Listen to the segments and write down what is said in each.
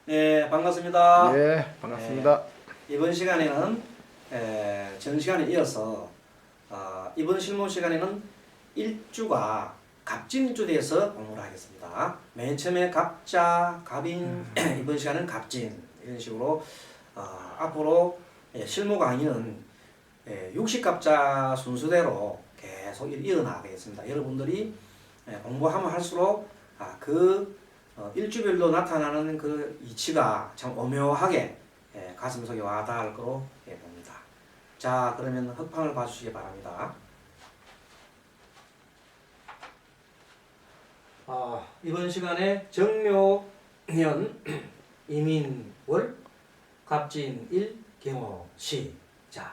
네, 반갑습니다. 예, 반갑습니다. 이번 시간에는 전 시간에 이어서 이번 실무 시간에는 일주가 갑진일주에 대해서 공부를 하겠습니다. 맨 처음에 갑자, 갑인, 이번 시간은 갑진 이런 식으로 앞으로 실무 강의는 60갑자 순서대로 계속 이어나가겠습니다. 여러분들이 공부하면 할수록 일주별로 나타나는 그 이치가 참 오묘하게 가슴 속에 와닿을 거로 봅니다. 자, 그러면 흑판을 봐주시기 바랍니다. 이번 시간에 정묘년, 이민월, 갑진일, 경호시. 자,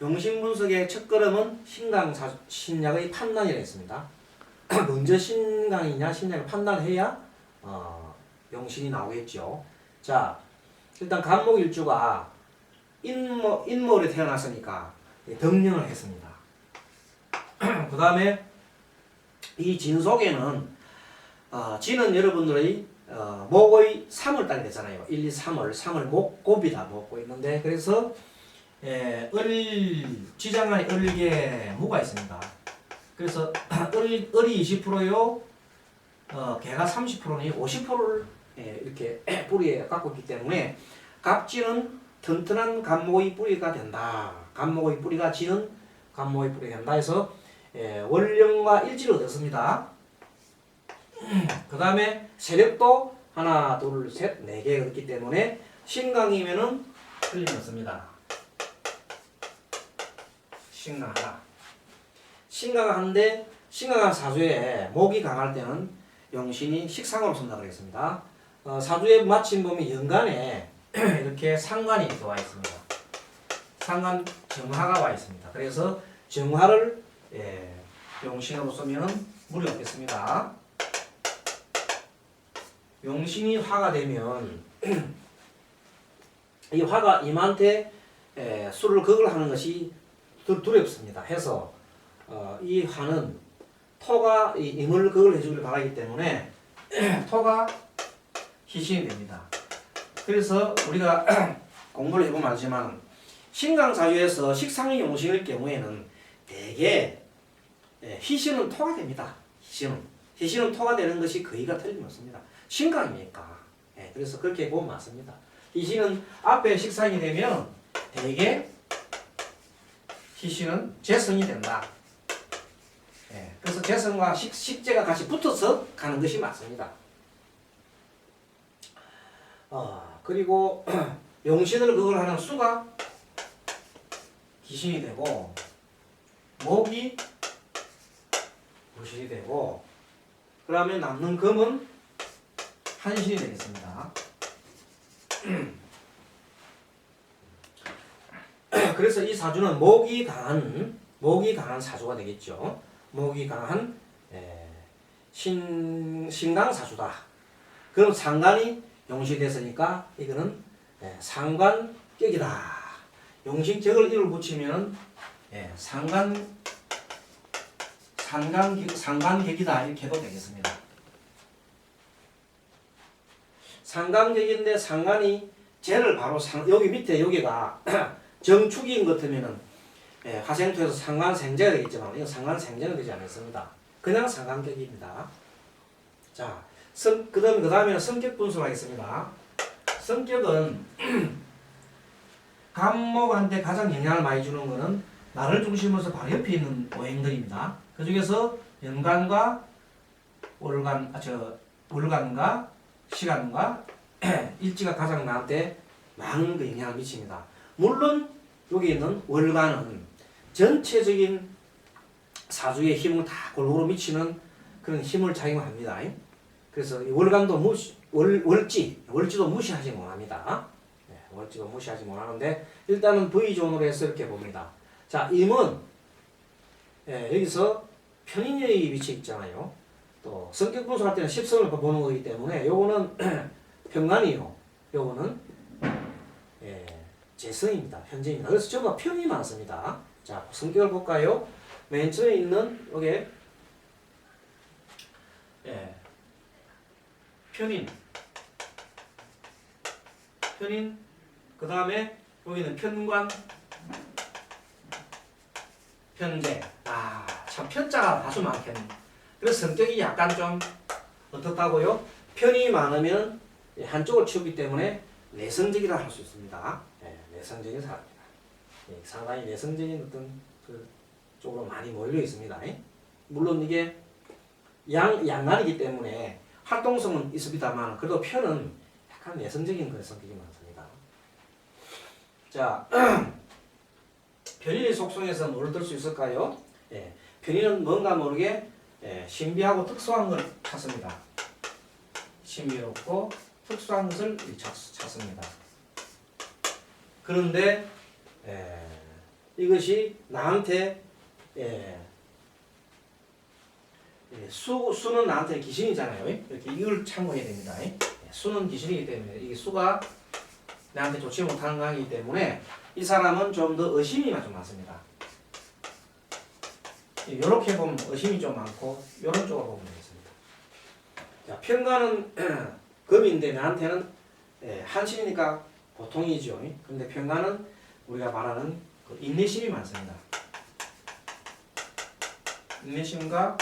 용신분석의 첫걸음은 신약의 판단이라 했습니다. 먼저 신강이냐 신약을 판단해야 용신이 나오겠죠. 자, 일단 간목일주가 인목에 태어났으니까 덕령을 했습니다. 그 다음에 이 진 속에는 진은 여러분들의 목의 3월달이 되잖아요. 1, 2, 3월 목곱이다 먹고 있는데, 그래서 지장간에 을계 무가 있습니다. 그래서 을이 20%요, 개가 30%니 50%를 이렇게 뿌리에 갖고 있기 때문에 갑진은 튼튼한 간목의 뿌리가 된다. 간목의 뿌리가 진은 간목의 뿌리가 된다 해서 월령과 일지를 얻었습니다. 그 다음에 세력도 하나, 둘, 셋, 4개 얻기 때문에 신강이면은 틀림없습니다. 신강하다. 신강한데 신강한 사주에 목이 강할 때는 용신이 식상으로 쓴다고 했습니다. 사주에 마침 보면 연간에 이렇게 상관이 이렇게 와 있습니다. 상관 정화가 와 있습니다. 그래서 정화를 용신으로 쓰면은 무리 없겠습니다. 용신이 화가 되면 이 화가 임한테 술을 극을 하는 것이 두렵습니다. 해서 이 화는 토가 임을 극을 해주길 바라기 때문에 토가 희신이 됩니다. 그래서 우리가 공부를 해보면 알지만 신강사주에서 식상의 용신일 경우에는 대개 희신은 토가 됩니다. 희신은 토가 되는 것이 거의가 틀림없습니다. 신강이니까. 그래서 그렇게 보면 맞습니다. 희신은 앞에 식상이 되면 대개 희신은 재성이 된다. 그래서 재성과 식재가 같이 붙어서 가는 것이 맞습니다. 그리고 용신을 그걸 하는 수가 기신이 되고 목이 무신이 되고, 그러면 남는 금은 한신이 되겠습니다. 그래서 이 사주는 목이 강한 사주가 되겠죠. 목이 강한 신강 사주다. 그럼 상관이 용신이 됐으니까 이거는 상관격이다. 용신격을 이를 붙이면 상관격이다 이렇게 해도 되겠습니다. 상관격인데 상관이 쟤를 바로 여기 밑에 여기가 정축인 것 같으면은 화생토에서 상관생재가 되겠지만 이건 상관생재는 되지 않습니다. 그냥 상관격입니다. 자, 그 다음에는 성격 분석을 하겠습니다. 성격은 간목한테 가장 영향을 많이 주는 것은 나를 중심으로 바로 옆에 있는 오행들입니다. 그 중에서 연간과 월간과 시간과 일지가 가장 나한테 많은 그 영향을 미칩니다. 물론 여기 있는 월간은 전체적인 사주의 힘을 다 골고루 미치는 그런 힘을 작용합니다. 그래서 월간도 월지도 무시하지 못합니다. 월지도 무시하지 못하는데 일단은 V존으로 해서 이렇게 봅니다. 자, 임은 여기서 편인의 위치에 있잖아요. 또 성격 분석할 때는 십성을 보는 거기 때문에 요거는 편관이요. 요거는 재성입니다. 현재입니다. 그래서 전부 다 편이 많습니다. 자, 성격을 볼까요? 맨 처음에 있는 요게 편인 편인. 그 다음에 여기는 편관, 편재. 참 편자가 아주 많겠네. 그래서 성격이 약간 좀 어떻다고요? 편이 많으면 한쪽을 치우기 때문에 내성적이라 할 수 있습니다. 내성적인 사람입니다. 상당히 내성적인 어떤 그 쪽으로 많이 몰려 있습니다. 물론 이게 양날이기 때문에 활동성은 있습니다만 그래도 편은 약간 내성적인 그런 성격이 많습니다. 자, 편인의 속성에서 뭐를 들 수 있을까요? 편인은 뭔가 모르게 신비하고 특수한 걸 찾습니다. 신비롭고 특수한 것을 찾습니다. 그런데 이것이 나한테 수는 나한테 귀신이잖아요. 이렇게 이걸 참고해야 됩니다. 수는 귀신이기 때문에 이 수가 나한테 좋지 못하는 강이기 때문에 이 사람은 좀 더 의심이 좀 많습니다. 이렇게 보면 의심이 좀 많고 이런 쪽으로 보면 되겠습니다. 자, 편관은 금인데 나한테는 한신이니까 보통이죠. 그런데 편관은 우리가 말하는 그 인내심이 많습니다. 인내심과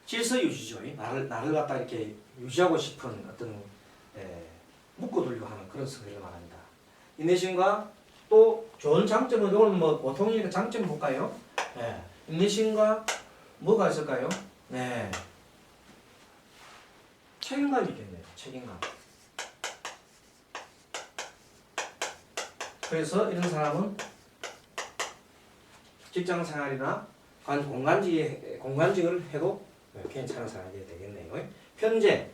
질서 유지죠. 나를 갖다 이렇게 유지하고 싶은 어떤 묶어두려고 하는 그런 성격을 말합니다. 인내심과 또 좋은 장점은 이건 뭐 보통이니까 장점 볼까요? 인내심과 뭐가 있을까요? 책임감이 있겠네요. 책임감. 그래서 이런 사람은 직장 생활이나 공간직을 해도 괜찮은 사람이 되겠네요. 편재.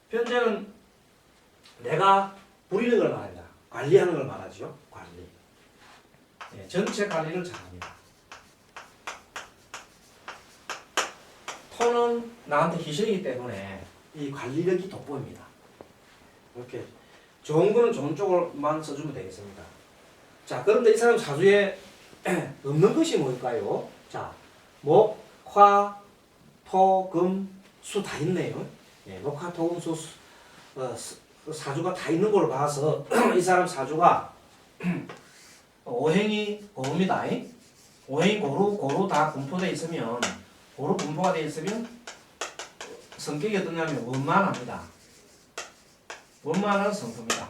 편재는 내가 부리는 걸 말합니다. 관리하는 걸 말하죠. 관리. 전체 관리를 잘합니다. 토는 나한테 희생이기 때문에 이 관리력이 돋보입니다. 이렇게 좋은 거는 좋은 쪽으로만 써주면 되겠습니다. 자, 그런데 이 사람 사주에 없는 것이 뭘까요? 자, 목, 화, 토, 금, 수 다 있네요. 목, 화, 토, 금, 수 사주가 다 있는 걸 봐서 이 사람 사주가 오행이 고루입니다. 오행이 고루 다 분포되어 있으면 고루 분포가 되어 있으면 성격이 어떠냐면 원만합니다. 원만한 성품입니다.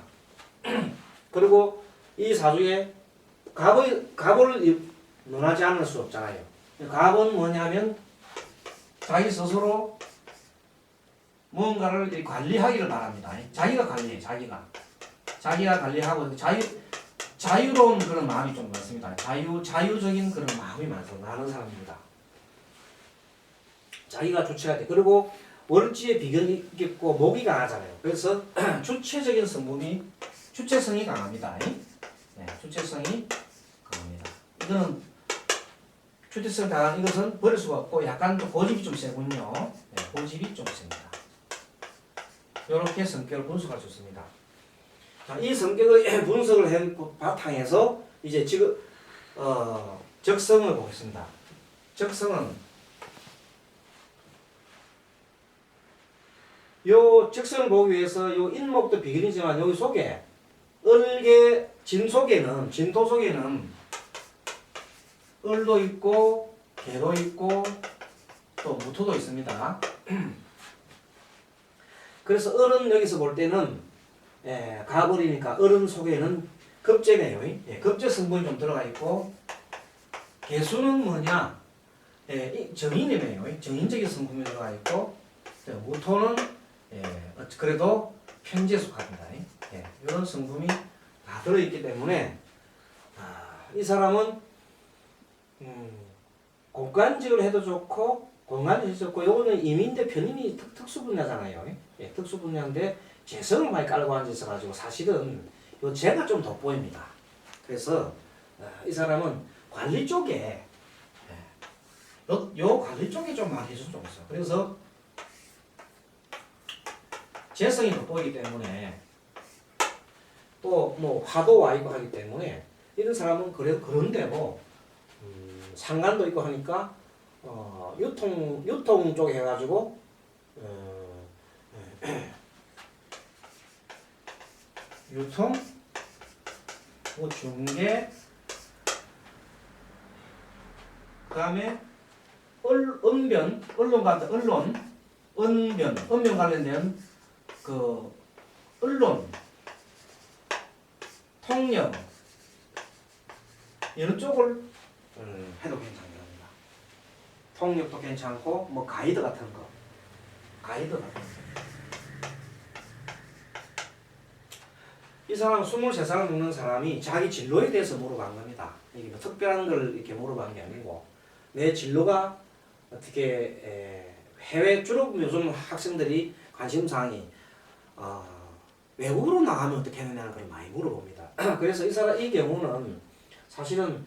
그리고 이 사주에 갑을 논하지 않을 수 없잖아요. 갑은 뭐냐면 자기 스스로 무언가를 관리하기를 바랍니다. 자기가 관리해, 자기가 관리하고 자유로운 그런 마음이 좀 많습니다. 자유적인 그런 마음이 많은 사람입니다. 자기가 주체가 돼. 그리고 월지에 비견이 있고 목이 강하잖아요. 그래서 주체적인 주체성이 강합니다. 주체성이 강합니다. 이거는 주체성 강한 이것은 버릴 수가 없고 약간 고집이 좀 세군요. 고집이 좀 셉니다. 이렇게 성격을 분석할 수 있습니다. 자, 이 성격의 분석을 한 바탕에서 이제 지금 적성을 보겠습니다. 적성은 요 적성을 보기 위해서 요 인목도 비견이지만 여기 속에 진토 속에는 을도 있고 개도 있고 또 무토도 있습니다. 그래서 을은 여기서 볼 때는 갑을이니까 을은 속에는 급제네요. 급제 성분이 좀 들어가 있고 개수는 뭐냐? 정인이네요. 정인적인 성분이 들어가 있고 무토는 그래도 편지에 속합니다. 이런 성분이 다 들어있기 때문에 이 사람은 공간직을 해도 좋고 공간직이 좋고 요거는 임인데 편인이 특수 분야잖아요. 특수 분야인데 재성을 많이 깔고 앉아있어가지고 사실은 요 재가 좀 돋보입니다. 그래서 이 사람은 관리 쪽에 요 관리 쪽에 좀 많이 해줄 좀 있어. 그래서 재성이 돋보이기 때문에 또 뭐 화도 와 있고 하기 때문에 이런 사람은 그런데도 상관도 있고 하니까 유통 쪽에 해가지고 유통, 뭐 중개, 그 다음에 언변, 언론 같은 언변 관련된 그 언론, 통역 이런 쪽을 해도 괜찮습니다. 통역도 괜찮고 뭐 가이드 같은 거. 이 사람 23살 먹는 사람이 자기 진로에 대해서 물어본 겁니다. 이게 뭐 특별한 걸 이렇게 물어본 게 아니고 내 진로가 어떻게 해외 주로 요즘 학생들이 관심사항이 외국으로 나가면 어떻게 하느냐는 걸 많이 물어봅니다. 그래서 이 경우는 사실은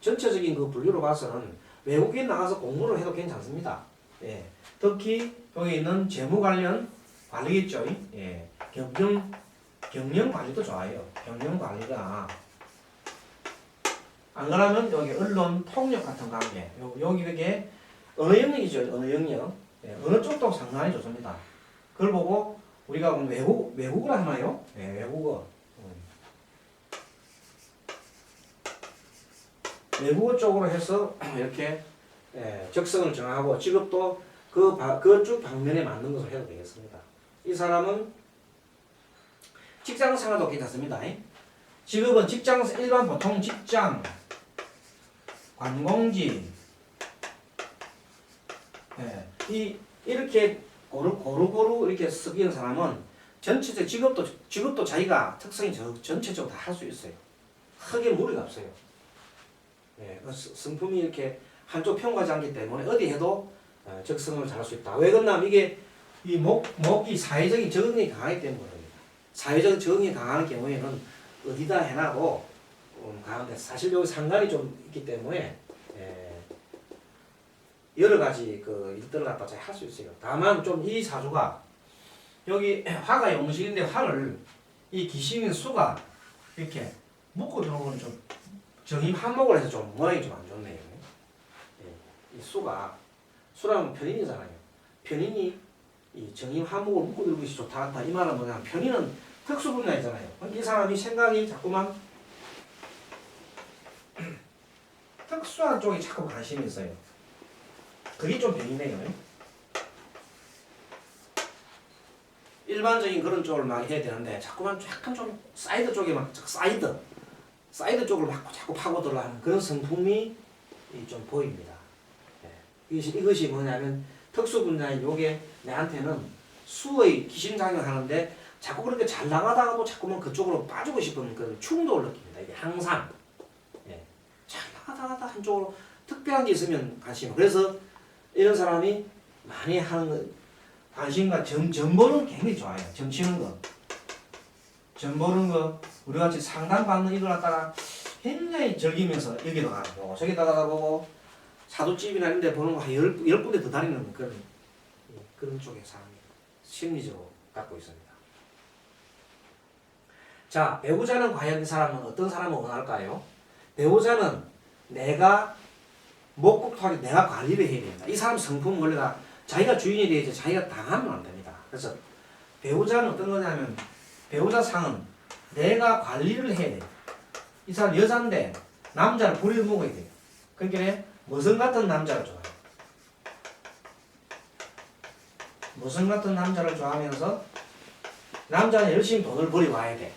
전체적인 그 분류로 봐서는 외국에 나가서 공부를 해도 괜찮습니다. 예. 특히 여기 있는 재무 관련 관리겠죠. 예. 경영 관리도 좋아요. 경영 관리가 안 그러면 여기 언론 통역 같은 관계 여기 이게 언어 영역이죠. 언어 영역. 예. 어느 쪽도 상당히 좋습니다. 그걸 보고 우리가 외국어를 하나요? 네, 외국어. 외국어 쪽으로 해서 이렇게 적성을 정하고 직업도 그쪽 방면에 맞는 것을 해도 되겠습니다. 이 사람은 직장 생활도 괜찮습니다. 직업은 일반 보통 직장, 관공지, 이렇게 고루고루 이렇게 섞이는 사람은 전체적 직업도 자기가 특성이 전체적으로 다 할 수 있어요. 크게 무리가 없어요. 성품이 이렇게 한쪽 편가지 않기 때문에 어디 해도 적성을 잘할 수 있다. 왜 그러냐면 이게 이 목이 사회적인 적응이 강하기 때문입니다. 사회적 적응이 강한 경우에는 어디다 해놔도 강한데 사실 여기 상관이 좀 있기 때문에 여러 가지 그 일들을 갖다 잘 할 수 있어요. 다만 좀 이 사주가 여기 화가 용신인데 화를 이 기신인 수가 이렇게 묶고 들어오는 좀 정임 한목을 해서 좀 모양이 좀 안 좋네요. 이 수라면 편인이잖아요. 편인이 이 정임 한목을 묶고 들고 있어 좋다. 이 말은 뭐냐면 편인은 특수 분야이잖아요. 이 사람이 생각이 자꾸만 특수한 쪽에 자꾸 관심이 있어요. 그게 좀 변이네요. 일반적인 그런 쪽을 많이 해야 되는데 자꾸만 약간 좀 사이드 쪽에 막 사이드 쪽을 막 자꾸 파고들어 하는 그런 성품이 좀 보입니다. 이것이 뭐냐면 특수 분야인 요게 내한테는 수의 기심작용하는데 자꾸 그렇게 잘 나가다가도 자꾸만 그쪽으로 빠지고 싶은 그런 충동을 느낍니다. 이게 항상 잘 나가다가 한쪽으로 특별한 게 있으면 관심. 그래서 이런 사람이 많이 하는 관심과 점 보는 게 굉장히 좋아요. 점 치는 거. 점 보는 거. 우리 같이 상담받는 이걸 갖다가 굉장히 즐기면서 여기도 가고 저기다가 가보고 사도집이나 이런 데 보는 거 한 10군데 더 다니는 그런 쪽의 사람이 심리적으로 갖고 있습니다. 자, 배우자는 과연 이 사람은 어떤 사람을 원할까요? 배우자는 내가 목국토하게 내가 관리를 해야 됩니다. 이 사람 성품 원래가 자기가 주인이 되어야지 자기가 당하면 안 됩니다. 그래서 배우자는 어떤 거냐면 배우자 상은 내가 관리를 해야 돼요. 이 사람 여자인데 남자를 부리를 먹어야 돼요. 그러니까 머슴 같은 남자를 좋아해요. 머슴 같은 남자를 좋아하면서 남자는 열심히 돈을 벌여와야 돼.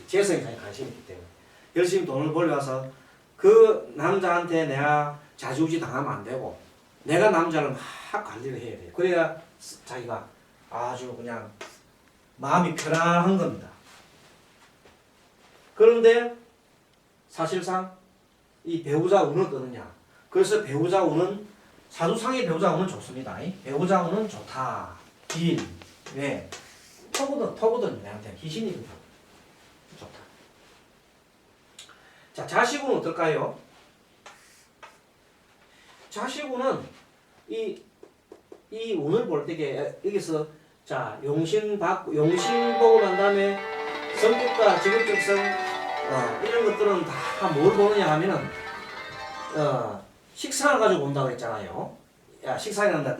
재성에 관심이 있기 때문에 열심히 돈을 벌여와서 그 남자한테 내가 좌지우지 당하면 안 되고 내가 남자를 막 관리를 해야 돼요. 그래야 자기가 아주 그냥 마음이 편안한 겁니다. 그런데 사실상 이 배우자 운은 어떠느냐? 그래서 배우자 운은 사주상의 배우자 운은 좋습니다. 배우자 운은 좋다. 길, 왜? 터거든 내한테 희신이 좋다. 자, 자식운은 어떨까요? 자식운은 이 운을 볼 때 여기서 자 용신 보고 난 다음에 성격과 직업적성 이런 것들은 다 뭘 보느냐 하면은 식상을 가지고 본다고 했잖아요. 야 식상이란다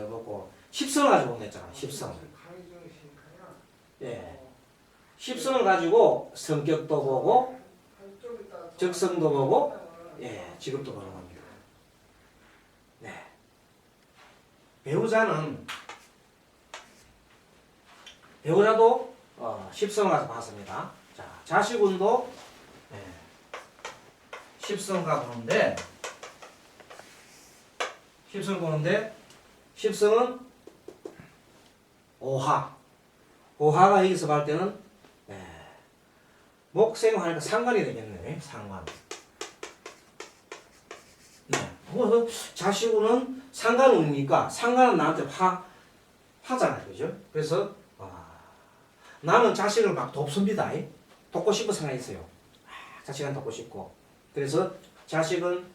뭐고 십성을 가지고 본다 했잖아. 십성. 예. 십성을 가지고 성격도 보고 적성도 보고 예, 직업도 보는 겁니다. 네. 배우자도 십성을 가서 봤습니다. 자, 자식운도 예, 십성 가보는데 십성은 오화가 여기서 볼 때는 목생하니까 상관이 되겠네. 상관. 네. 그래서 자식운은 상관운이니까 상관은 나한테 화잖아요. 그죠? 그래서 나는 자식을 막 돕습니다. 돕고 싶은 생각이 있어요. 자식은 돕고 싶고. 그래서 자식은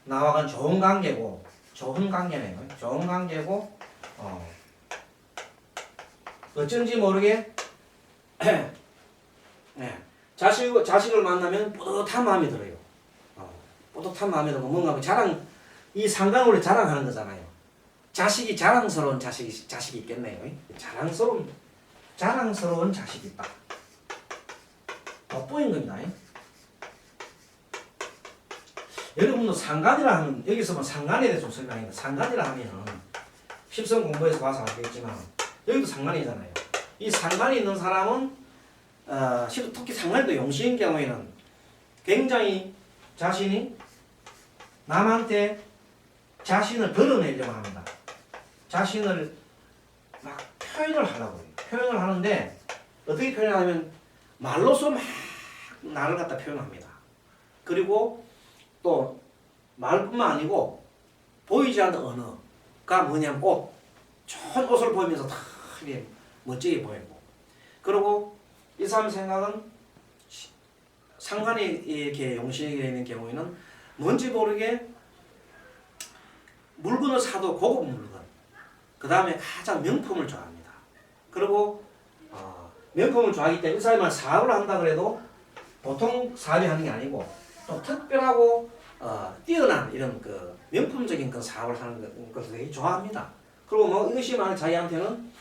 나와는 좋은 관계고 좋은 관계네요. 좋은 관계고 어쩐지 모르게 네. 자식을 만나면 뿌듯한 마음이 들어요. 뿌듯한 마음이 들고 뭔가 이 상관원래 자랑하는 거잖아요. 자식이 자랑스러운 자식이 있겠네요. 자랑스러운 자식이 있다. 돋보인 겁니다. 여러분도 상관이라 하면 여기서 상관에 대해서 좀 설명합니다. 상관이라 하면 십성 공부에서 봐서 알겠지만 여기도 상관이잖아요. 이 상관이 있는 사람은 특히 상관도 용신인 경우에는 굉장히 자신이 남한테 자신을 드러내려고 합니다. 자신을 막 표현을 하려고 해요. 표현을 하는데 어떻게 표현하냐면 말로서 막 나를 갖다 표현합니다. 그리고 또 말뿐만 아니고 보이지 않는 언어가 뭐냐면 좋은 옷을 보이면서 다 멋지게 보이고 그리고 이 사람 생각은 상관이 이렇게 용신에 있는 경우에는 뭔지 모르게 물건을 사도 고급 물건 그 다음에 가장 명품을 좋아합니다. 그리고 명품을 좋아하기 때문에 이 사람이 사업을 한다 그래도 보통 사업이 하는 게 아니고 또 특별하고 뛰어난 이런 그 명품적인 그 사업을 하는 것을 되게 좋아합니다. 그리고 뭐 이것이 만약 자기한테는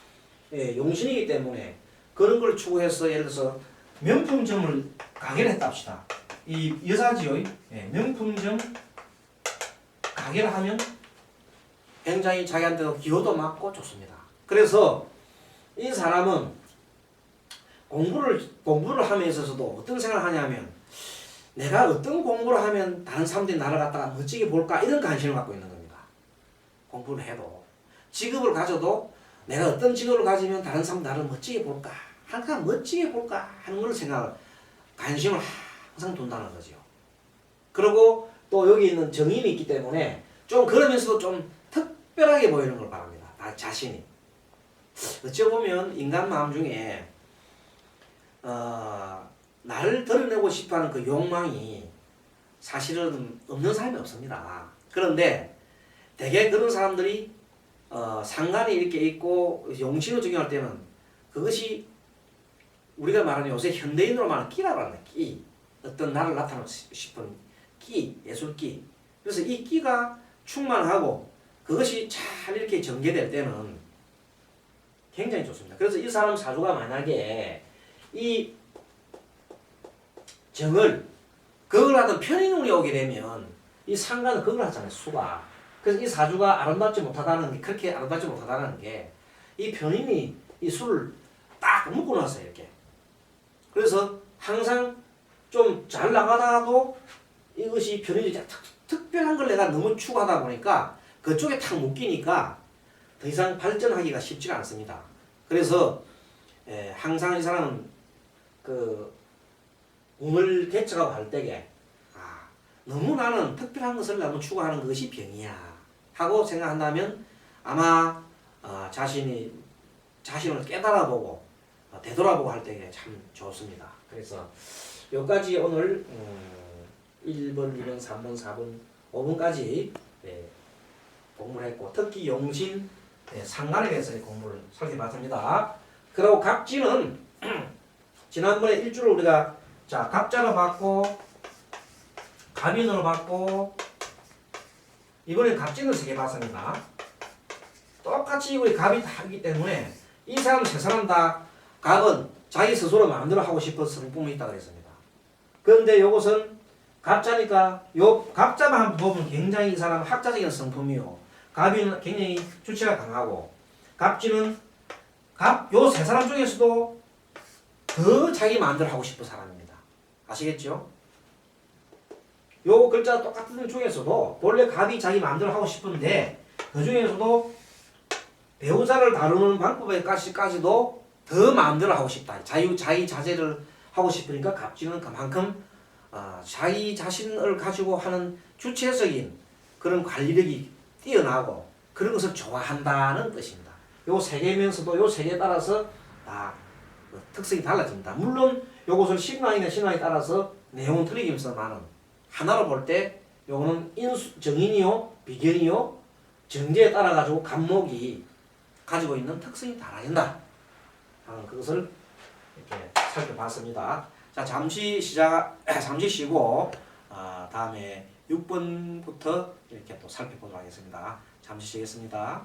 용신이기 때문에 그런 걸 추구해서 예를 들어서 명품점을 가게를 했다 합시다. 이 여자지요. 명품점 가게를 하면 굉장히 자기한테도 기호도 맞고 좋습니다. 그래서 이 사람은 공부를 함에 있어서도 어떤 생각을 하냐면 내가 어떤 공부를 하면 다른 사람들이 나를 갖다가 멋지게 볼까 이런 관심을 갖고 있는 겁니다. 공부를 해도 직업을 가져도 내가 어떤 직업을 가지면 다른 사람 나를 멋지게 볼까 항상 멋지게 볼까 하는 걸 관심을 항상 둔다는 거죠. 그리고 또 여기 있는 정인이 있기 때문에 좀 그러면서도 좀 특별하게 보이는 걸 바랍니다. 자신이. 어찌 보면 인간 마음 중에 나를 드러내고 싶어하는 그 욕망이 사실은 없는 사람이 없습니다. 그런데 대개 그런 사람들이 상관이 이렇게 있고 용신을 적용할 때는 그것이 우리가 말하는 요새 현대인으로 말하는 끼라고 하는 끼. 어떤 나를 나타내고 싶은 끼, 예술끼. 그래서 이 끼가 충만하고 그것이 잘 이렇게 전개될 때는 굉장히 좋습니다. 그래서 이 사람 사주가 만약에 이 정을 그걸 하던 편인운이 오게 되면 이 상관은 그걸 하잖아요. 수가. 그래서 이 사주가 아름답지 못하다는 게 그렇게 아름답지 못하다는 게 이 편인이 이 수를 딱 묶어놨어요. 이렇게. 그래서 항상 좀 잘 나가다가도 이것이 편인이 특별한 걸 내가 너무 추구하다 보니까 그쪽에 탁 묶이니까 더 이상 발전하기가 쉽지가 않습니다. 그래서 항상 이 사람은 그 운을 개척하고 할 때에 너무 나는 특별한 것을 너무 추구하는 것이 병이야 하고 생각한다면 아마 자신을 깨달아보고 되돌아보고 할 때에 참 좋습니다. 그래서 여기까지 오늘 1번, 2번, 3번, 4번, 5번까지 공부를 했고 특히 용신 상관에 대해서 공부를 살펴봤습니다. 그리고 갑진은 지난번에 일주를 우리가 갑자로 봤고 갑인으로 봤고 이번엔 갑진을 3개 봤습니다. 똑같이 우리 갑이 하기 때문에 이 사람 세 사람 다 갑은 자기 스스로 마음대로 하고 싶은 성품이 있다 그랬습니다. 그런데 요것은 갑자니까 요 갑자만 한번 보면 굉장히 이 사람 학자적인 성품이요. 갑이는 굉장히 주체가 강하고 갑쥐는 요 세 사람 중에서도 더 자기 마음대로 하고 싶은 사람입니다. 아시겠죠? 요 글자 똑같은 중에서도 본래 갑이 자기 마음대로 하고 싶은데 그 중에서도 배우자를 다루는 방법에까지도 더 마음대로 하고 싶다. 자기 자제를 하고 싶으니까 갑쥐는 그만큼 자기 자신을 가지고 하는 주체적인 그런 관리력이 뛰어나고 그런 것을 좋아한다는 뜻입니다. 요 세 개면서도 요 세 개에 따라서 다 특성이 달라집니다. 물론 요것을 신앙이나 신앙에 따라서 내용은 틀리겠지만은 하나로 볼 때 요거는 정인이요, 비견이요, 정제에 따라 가지고 갑목이 가지고 있는 특성이 달라진다 하는 그것을 이렇게 살펴봤습니다. 자, 잠시 쉬고 다음에 6번부터 이렇게 또 살펴보도록 하겠습니다. 잠시 쉬겠습니다.